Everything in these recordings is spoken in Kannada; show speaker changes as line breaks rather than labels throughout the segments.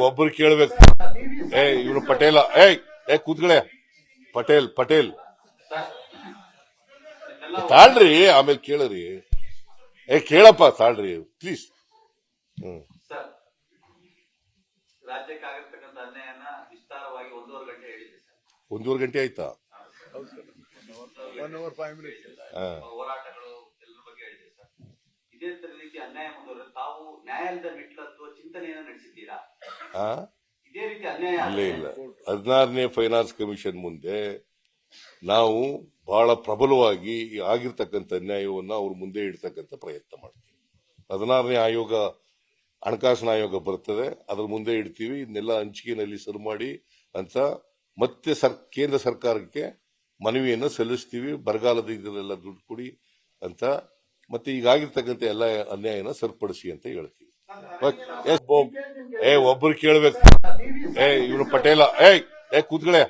ಒಬ್ರು ಕೇಳ್ಬೇಕು. ಇವ್ರು ಪಟೇಲ. ಕೂತ್ಗಳೇ. ಪಟೇಲ್ ಪಟೇಲ್ ತಾಳ್ರಿ, ಆಮೇಲೆ ಕೇಳ್ರಿ. ಕೇಳಪ್ಪ ತಾಳ್ರಿ ಪ್ಲೀಸ್.
ರಾಜ್ಯಕ್ಕೆ ಆಗಿರ್ತಕ್ಕಂಥ ಅನ್ಯಾಯನ ವಿಸ್ತಾರವಾಗಿ 1.5 ಗಂಟೆ ಹೇಳಿದೆ ಸರ್.
1.5 ಗಂಟೆ ಆಯ್ತಾ?
ಹೋರಾಟಗಳು ಎಲ್ಲರ ಬಗ್ಗೆ ಹೇಳಿದೆ ಸರ್. ಇದೇ ರೀತಿ ಅನ್ಯಾಯ ಮುಂದುವರೆದ ತಾವು ನ್ಯಾಯಾಲಯದ ಮೆಟ್ಲತ್ತುವ ಚಿಂತನೆಯನ್ನು ನಡೆಸಿದ್ದೀರಾ? ಇದೇ ರೀತಿ ಅನ್ಯಾಯ
ಇಲ್ಲ. 16ನೇ ಫೈನಾನ್ಸ್ ಕಮಿಷನ್ ಮುಂದೆ ನಾವು ಬಹಳ ಪ್ರಬಲವಾಗಿ ಆಗಿರ್ತಕ್ಕಂಥ ಅನ್ಯಾಯವನ್ನು ಅವ್ರ ಮುಂದೆ ಇಡ್ತಕ್ಕಂಥ ಪ್ರಯತ್ನ ಮಾಡ್ತೀವಿ. 16ನೇ ಆಯೋಗ, ಹಣಕಾಸಿನ ಆಯೋಗ ಬರ್ತದೆ, ಅದ್ರ ಮುಂದೆ ಇಡ್ತೀವಿ. ಇದನ್ನೆಲ್ಲ ಹಂಚಿಕೆಯಲ್ಲಿ ಸರಿ ಮಾಡಿ ಅಂತ ಮತ್ತೆ ಕೇಂದ್ರ ಸರ್ಕಾರಕ್ಕೆ ಮನವಿಯನ್ನು ಸಲ್ಲಿಸ್ತೀವಿ. ಬರಗಾಲದ ಇದನ್ನೆಲ್ಲ ದುಡ್ಡು ಕೊಡಿ ಅಂತ, ಮತ್ತೆ ಈಗಾಗಿರ್ತಕ್ಕಂಥ ಎಲ್ಲ ಅನ್ಯಾಯನ ಸರಿಪಡಿಸಿ ಅಂತ ಹೇಳ್ತೀವಿ. ಒಬ್ರು ಕೇಳ್ಬೇಕು. ಇವ್ರು ಪಟೇಲ. ಕೂತ್ಗಳೇ.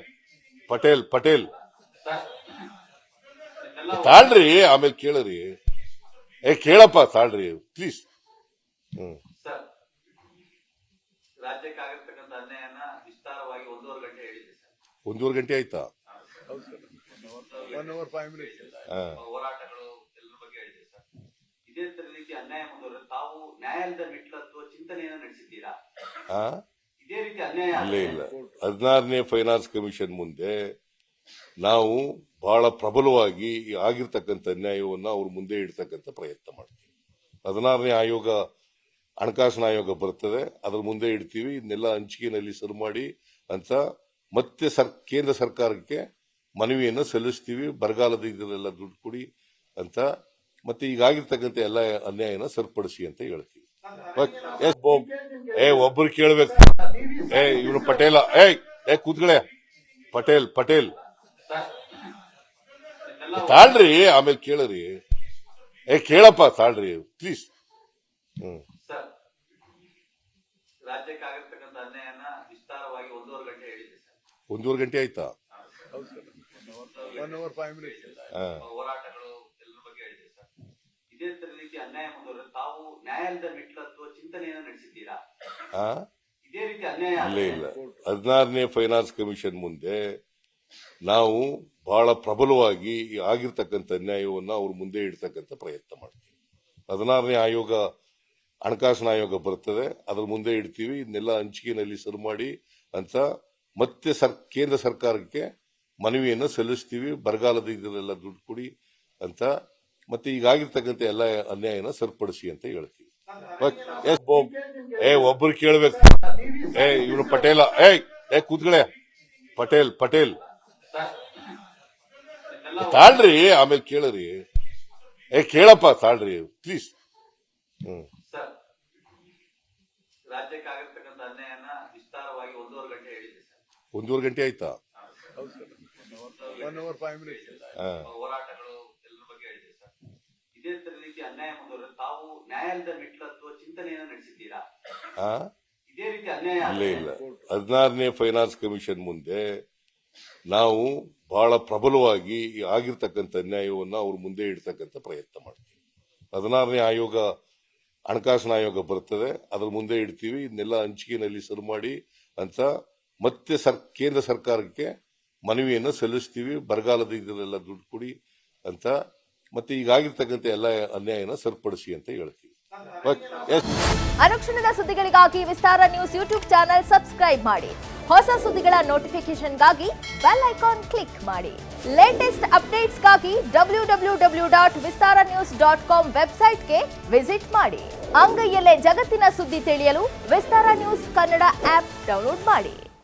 ಪಟೇಲ್ ಪಟೇಲ್ ತಾಳ್ರಿ, ಆಮೇಲೆ ಕೇಳ್ರಿ. ಕೇಳಪ್ಪ ತಾಳ್ರಿ ಪ್ಲೀಸ್.
ಸರ್, ರಾಜ್ಯಕ್ಕೆ ಆಗಿರ್ತಕ್ಕಂಥ ಅನ್ಯಾಯನ ವಿಸ್ತಾರವಾಗಿ 1.5 ಗಂಟೆ ಹೇಳಿದೆ ಸರ್.
1.5 ಗಂಟೆ ಆಯ್ತಾ?
ಹೋರಾಟಗಳು ಎಲ್ಲರ ಬಗ್ಗೆ ಹೇಳಿದೆ ಸರ್. ಇದೇ ರೀತಿ ಅನ್ಯಾಯ ಮುಂದುವರೆದ ತಾವು ನ್ಯಾಯಾಲಯದ ಮೆಟ್ಲತ್ತುವ ಚಿಂತನೆಯನ್ನು ನಡೆಸಿದ್ದೀರಾ? ಇದೇ ರೀತಿ ಅನ್ಯಾಯ
ಇಲ್ಲ. 16ನೇ ಫೈನಾನ್ಸ್ ಕಮಿಷನ್ ಮುಂದೆ ನಾವು ಬಹಳ ಪ್ರಬಲವಾಗಿ ಆಗಿರ್ತಕ್ಕಂಥ ಅನ್ಯಾಯವನ್ನು ಅವ್ರ ಮುಂದೆ ಇಡ್ತಕ್ಕಂಥ ಪ್ರಯತ್ನ ಮಾಡ್ತೀವಿ. 16ನೇ ಆಯೋಗ, ಹಣಕಾಸಿನ ಆಯೋಗ ಬರ್ತದೆ, ಅದ್ರ ಮುಂದೆ ಇಡ್ತೀವಿ. ಇದನ್ನೆಲ್ಲ ಹಂಚಿಕೆಯಲ್ಲಿ ಸರಿ ಮಾಡಿ ಅಂತ ಮತ್ತೆ ಕೇಂದ್ರ ಸರ್ಕಾರಕ್ಕೆ ಮನವಿಯನ್ನು ಸಲ್ಲಿಸ್ತೀವಿ. ಬರಗಾಲದ ಇದನ್ನೆಲ್ಲ ದುಡ್ಡು ಕೊಡಿ ಅಂತ, ಮತ್ತೆ ಈಗಾಗಿರ್ತಕ್ಕಂಥ ಎಲ್ಲ ಅನ್ಯಾಯನ ಸರಿಪಡಿಸಿ ಅಂತ ಹೇಳ್ತೀವಿ. ಒಬ್ರು ಕೇಳ್ಬೇಕು. ಇವ್ರು ಪಟೇಲ. ಕೂತ್ಗಳೇ. ಪಟೇಲ್ ಪಟೇಲ್ ತಾಳ್ರಿ, ಆಮೇಲೆ ಕೇಳ್ರಿ. ಕೇಳಪ್ಪ ತಾಳ್ರಿ ಪ್ಲೀಸ್.
ಸರ್, ರಾಜ್ಯಕ್ಕೆ ಆಗಿರ್ತಕ್ಕಂಥ ಅನ್ಯಾಯನ ವಿಸ್ತಾರವಾಗಿ 1.5 ಗಂಟೆ ಹೇಳಿದೆ ಸರ್.
1.5 ಗಂಟೆ ಆಯ್ತಾ?
ಹೋರಾಟಗಳು ಎಲ್ಲರ ಬಗ್ಗೆ ಹೇಳಿದೆ ಸರ್. ಇದೇ ರೀತಿ ಅನ್ಯಾಯ ಮುಂದುವರೆದ ತಾವು ನ್ಯಾಯಾಲಯದ ಮೆಟ್ಲತ್ತುವ ಚಿಂತನೆಯನ್ನು ನಡೆಸಿದ್ದೀರಾ? ಇದೇ ರೀತಿ ಅನ್ಯಾಯ
ಇಲ್ಲ. 16ನೇ ಫೈನಾನ್ಸ್ ಕಮಿಷನ್ ಮುಂದೆ ನಾವು ಬಹಳ ಪ್ರಬಲವಾಗಿ ಆಗಿರ್ತಕ್ಕಂಥ ಅನ್ಯಾಯವನ್ನು ಅವ್ರ ಮುಂದೆ ಇಡ್ತಕ್ಕಂಥ ಪ್ರಯತ್ನ ಮಾಡ್ತೀವಿ. 16ನೇ ಆಯೋಗ, ಹಣಕಾಸಿನ ಆಯೋಗ ಬರ್ತದೆ, ಅದ್ರ ಮುಂದೆ ಇಡ್ತೀವಿ. ಇದನ್ನೆಲ್ಲ ಹಂಚಿಕೆಯಲ್ಲಿ ಸರಿ ಮಾಡಿ ಅಂತ ಮತ್ತೆ ಕೇಂದ್ರ ಸರ್ಕಾರಕ್ಕೆ ಮನವಿಯನ್ನು ಸಲ್ಲಿಸ್ತೀವಿ. ಬರಗಾಲದ ಇದನ್ನೆಲ್ಲ ದುಡ್ಡು ಕೊಡಿ ಅಂತ, ಮತ್ತೆ ಈಗಾಗಿರ್ತಕ್ಕಂಥ ಎಲ್ಲ ಅನ್ಯಾಯನ ಸರಿಪಡಿಸಿ ಅಂತ ಹೇಳ್ತೀವಿ. ಒಬ್ರು ಕೇಳ್ಬೇಕು. ಇವ್ರು ಪಟೇಲ. ಕೂತ್ಗಳೇ. ಪಟೇಲ್ ಪಟೇಲ್ ತಾಳ್ರಿ, ಆಮೇಲೆ ಕೇಳ್ರಿ. ಕೇಳಪ್ಪ ತಾಳ್ರಿ ಪ್ಲೀಸ್.
ಸರ್, ರಾಜ್ಯಕ್ಕೆ ಆಗಿರ್ತಕ್ಕಂಥ ಅನ್ಯಾಯನ ವಿಸ್ತಾರವಾಗಿ 1.5 ಗಂಟೆ ಹೇಳಿದೆ ಸರ್.
1.5 ಗಂಟೆ ಆಯ್ತಾ?
ಹೋರಾಟಗಳು ಎಲ್ಲರ ಬಗ್ಗೆ ಹೇಳಿದೆ ಸರ್. ಇದೇ ರೀತಿ ಅನ್ಯಾಯ ಮುಂದುವರೆದ ತಾವು ನ್ಯಾಯಾಲಯದ ಮೆಟ್ಲತ್ತುವ ಚಿಂತನೆಯನ್ನು ನಡೆಸಿದ್ದೀರಾ? ಇದೇ ರೀತಿ ಅನ್ಯಾಯ
ಇಲ್ಲ. 16ನೇ ಫೈನಾನ್ಸ್ ಕಮಿಷನ್ ಮುಂದೆ ನಾವು ಬಹಳ ಪ್ರಬಲವಾಗಿ ಆಗಿರ್ತಕ್ಕಂಥ ಅನ್ಯಾಯವನ್ನು ಅವ್ರ ಮುಂದೆ ಇಡ್ತಕ್ಕಂಥ ಪ್ರಯತ್ನ ಮಾಡ್ತೀವಿ. 16ನೇ ಆಯೋಗ, ಹಣಕಾಸಿನ ಆಯೋಗ ಬರ್ತದೆ, ಅದ್ರ ಮುಂದೆ ಇಡ್ತೀವಿ. ಇದನ್ನೆಲ್ಲ ಹಂಚಿಕೆಯಲ್ಲಿ ಸರಿ ಮಾಡಿ ಅಂತ ಮತ್ತೆ ಕೇಂದ್ರ ಸರ್ಕಾರಕ್ಕೆ ಮನವಿಯನ್ನು ಸಲ್ಲಿಸ್ತೀವಿ. ಬರಗಾಲದ ಇದನ್ನೆಲ್ಲ ದುಡ್ಡು ಕೊಡಿ ಅಂತ, ಮತ್ತೆ ಈಗಾಗಿರ್ತಕ್ಕಂಥ ಎಲ್ಲ ಅನ್ಯಾಯನ ಸರಿಪಡಿಸಿ ಅಂತ ಹೇಳ್ತೀವಿ.
ಅನುಕ್ಷಣದ ಸುದ್ದಿಗಳಿಗಾಗಿ ವಿಸ್ತಾರ ನ್ಯೂಸ್ ಯೂಟ್ಯೂಬ್ ಚಾನೆಲ್ ಸಬ್ಸ್ಕ್ರೈಬ್ ಮಾಡಿ. ಹೊಸ ಸುದ್ದಿಗಳ ನೋಟಿಫಿಕೇಶನ್ಗಾಗಿ ಬೆಲ್ ಐಕಾನ್ ಕ್ಲಿಕ್ ಮಾಡಿ. ಲೇಟೆಸ್ಟ್ ಅಪ್ಡೇಟ್ಸ್ಗಾಗಿ www.vistaranews.com ವೆಬ್ಸೈಟ್ಗೆ ವಿಸಿಟ್ ಮಾಡಿ. ಅಂಗೈಯಲ್ಲೇ ಜಗತ್ತಿನ ಸುದ್ದಿ ತಿಳಿಯಲು ವಿಸ್ತಾರ ನ್ಯೂಸ್ ಕನ್ನಡ ಆಪ್ ಡೌನ್ಲೋಡ್ ಮಾಡಿ.